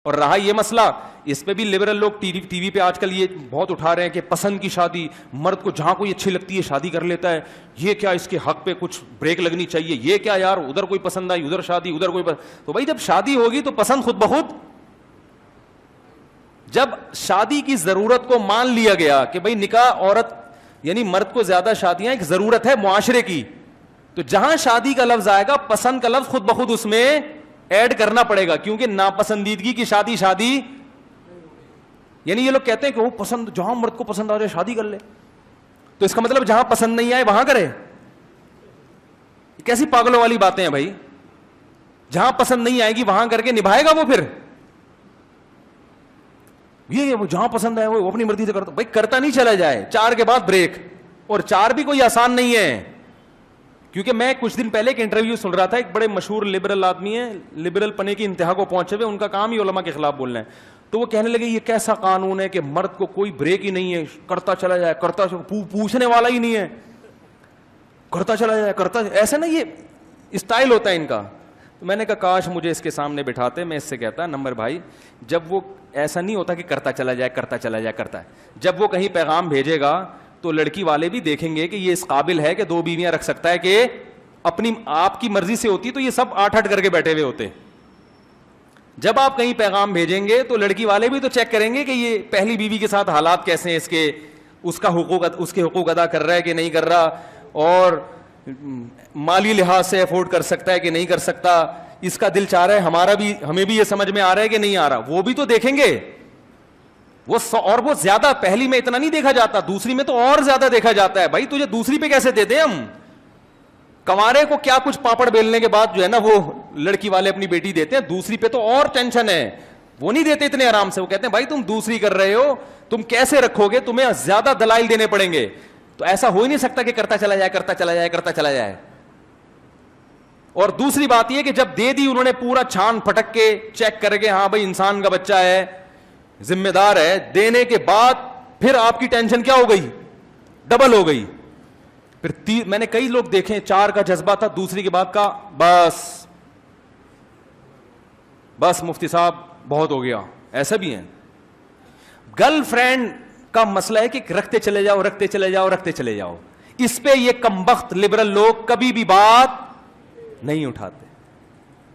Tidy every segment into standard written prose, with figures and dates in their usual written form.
اور رہا یہ مسئلہ، اس پہ بھی لبرل لوگ ٹی وی پہ آج کل یہ بہت اٹھا رہے ہیں کہ پسند کی شادی، مرد کو جہاں کوئی اچھی لگتی ہے شادی کر لیتا ہے، یہ کیا اس کے حق پہ کچھ بریک لگنی چاہیے، یہ کیا یار ادھر کوئی پسند آئی ادھر شادی ادھر کوئی تو بھائی جب شادی ہوگی تو پسند خود بخود، جب شادی کی ضرورت کو مان لیا گیا کہ بھائی نکاح عورت یعنی مرد کو زیادہ شادیاں ایک ضرورت ہے معاشرے کی، تو جہاں شادی کا لفظ آئے گا پسند کا لفظ خود بخود اس میں ایڈ کرنا پڑے گا، کیونکہ ناپسندیدگی کی شادی شادی یعنی یہ لوگ کہتے ہیں کہ وہ پسند جہاں مرد کو پسند آ جائے شادی کر لے، تو اس کا مطلب جہاں پسند نہیں آئے وہاں کرے، کیسی پاگلوں والی باتیں ہیں بھائی، جہاں پسند نہیں آئے گی وہاں کر کے نبھائے گا وہ، پھر یہ وہ جہاں پسند ہے وہ اپنی مرضی سے کرتا، بھائی کرتا نہیں چلا جائے، 4 کے بعد بریک، اور 4 بھی کوئی آسان نہیں ہے، کیونکہ میں کچھ دن پہلے ایک انٹرویو سن رہا تھا، ایک بڑے مشہور لبرل آدمی ہیں، لبرل پنے کی انتہا کو پہنچے ہوئے، ان کا کام ہی علماء کے خلاف بولنا ہے، تو وہ کہنے لگے یہ کیسا قانون ہے کہ مرد کو کوئی بریک ہی نہیں ہے، کرتا چلا جائے کرتا پوچھنے والا ہی نہیں ہے، کرتا چلا جائے کرتا، ایسا نہیں، یہ اسٹائل ہوتا ہے ان کا۔ تو میں نے کہا کاش مجھے اس کے سامنے بٹھاتے، میں اس سے کہتا نمبر بھائی جب وہ ایسا نہیں ہوتا کہ کرتا چلا جائے کرتا چلا جائے کرتا ہے، جب وہ کہیں پیغام بھیجے گا تو لڑکی والے بھی دیکھیں گے کہ یہ اس قابل ہے کہ 2 بیویاں رکھ سکتا ہے، کہ اپنی آپ کی مرضی سے ہوتی تو یہ سب 8 کر کے بیٹھے ہوئے ہوتے۔ جب آپ کہیں پیغام بھیجیں گے تو لڑکی والے بھی تو چیک کریں گے کہ یہ پہلی بیوی کے ساتھ حالات کیسے ہیں، اس کے حقوق ادا کر رہا ہے کہ نہیں کر رہا، اور مالی لحاظ سے افورڈ کر سکتا ہے کہ نہیں کر سکتا، اس کا دل چاہ رہا ہے ہمیں بھی یہ سمجھ میں آ رہا ہے کہ نہیں آ رہا، وہ بھی تو دیکھیں گے اور وہ زیادہ پہلی میں اتنا نہیں دیکھا جاتا، دوسری میں تو اور زیادہ دیکھا جاتا ہے۔ بھائی تجھے دوسری پہ کیسے دے دیں ہم، کنوارے کو کیا کچھ پاپڑ بیلنے کے بعد جو ہے نا وہ لڑکی والے اپنی بیٹی دیتے ہیں، دوسری پہ تو اور ٹینشن ہے، وہ نہیں دیتے اتنے آرام سے، وہ کہتے ہیں بھائی تم دوسری کر رہے ہو، تم کیسے رکھو گے، تمہیں زیادہ دلائل دینے پڑیں گے، تو ایسا ہو ہی نہیں سکتا کہ کرتا چلا جائے کرتا چلا جائے کرتا چلا جائے۔ اور دوسری بات یہ کہ جب دے دی انہوں نے پورا چھان پھٹک کے چیک کر کے ہاں بھائی انسان کا بچہ ہے ذمہ دار ہے، دینے کے بعد پھر آپ کی ٹینشن کیا ہو گئی، ڈبل ہو گئی، پھر میں نے کئی لوگ دیکھیں 4 کا جذبہ تھا، دوسری کے بعد کا بس مفتی صاحب بہت ہو گیا، ایسا بھی ہے۔ گرل فرینڈ کا مسئلہ ہے کہ رکھتے چلے جاؤ رکھتے چلے جاؤ رکھتے چلے جاؤ، اس پہ یہ کمبخت لبرل لوگ کبھی بھی بات نہیں اٹھاتے۔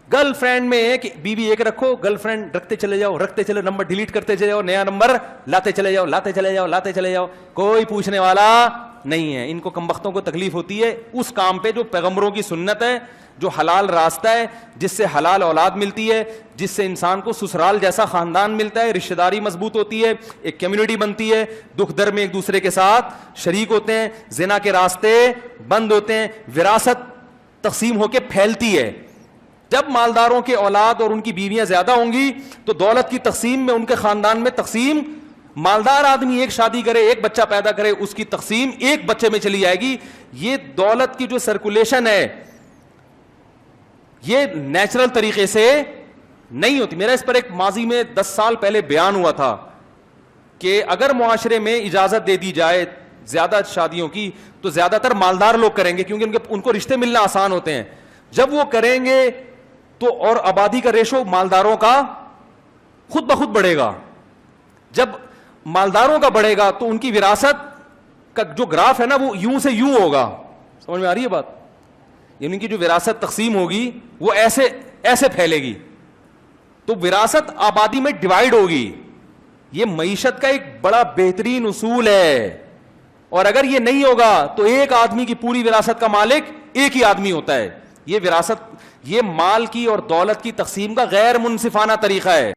گرل فرینڈ میں ہے کہ بیوی ایک رکھو، گرل فرینڈ رکھتے چلے جاؤ رکھتے چلے، نمبر ڈیلیٹ کرتے چلے جاؤ، نیا نمبر لاتے چلے جاؤ لاتے چلے جاؤ لاتے چلے جاؤ، کوئی پوچھنے والا نہیں ہے۔ ان کو کمبختوں کو تکلیف ہوتی ہے اس کام پہ جو پیغمبروں کی سنت ہے، جو حلال راستہ ہے، جس سے حلال اولاد ملتی ہے، جس سے انسان کو سسرال جیسا خاندان ملتا ہے، رشتہ داری مضبوط ہوتی ہے، ایک کمیونٹی بنتی ہے، دکھ در میں ایک دوسرے کے ساتھ شریک ہوتے ہیں، زنا کے راستے بند ہوتے ہیں، وراثت تقسیم ہو کے پھیلتی ہے۔ جب مالداروں کے اولاد اور ان کی بیویاں زیادہ ہوں گی تو دولت کی تقسیم میں ان کے خاندان میں تقسیم، مالدار آدمی ایک شادی کرے ایک بچہ پیدا کرے اس کی تقسیم ایک بچے میں چلی جائے گی۔ یہ دولت کی جو سرکولیشن ہے یہ نیچرل طریقے سے نہیں ہوتی۔ میرا اس پر ایک ماضی میں 10 سال پہلے بیان ہوا تھا کہ اگر معاشرے میں اجازت دے دی جائے زیادہ شادیوں کی تو زیادہ تر مالدار لوگ کریں گے، کیونکہ ان کو رشتے ملنا آسان ہوتے ہیں۔ جب وہ کریں گے تو اور آبادی کا ریشو مالداروں کا خود بخود بڑھے گا۔ جب مالداروں کا بڑھے گا تو ان کی وراثت کا جو گراف ہے نا وہ یوں سے یوں ہوگا، سمجھ میں آ رہی ہے بات؟ یعنی ان کی جو وراثت تقسیم ہوگی وہ ایسے پھیلے گی، تو وراثت آبادی میں ڈیوائیڈ ہوگی۔ یہ معیشت کا ایک بڑا بہترین اصول ہے، اور اگر یہ نہیں ہوگا تو ایک آدمی کی پوری وراثت کا مالک ایک ہی آدمی ہوتا ہے۔ یہ وراثت، یہ مال کی اور دولت کی تقسیم کا غیر منصفانہ طریقہ ہے۔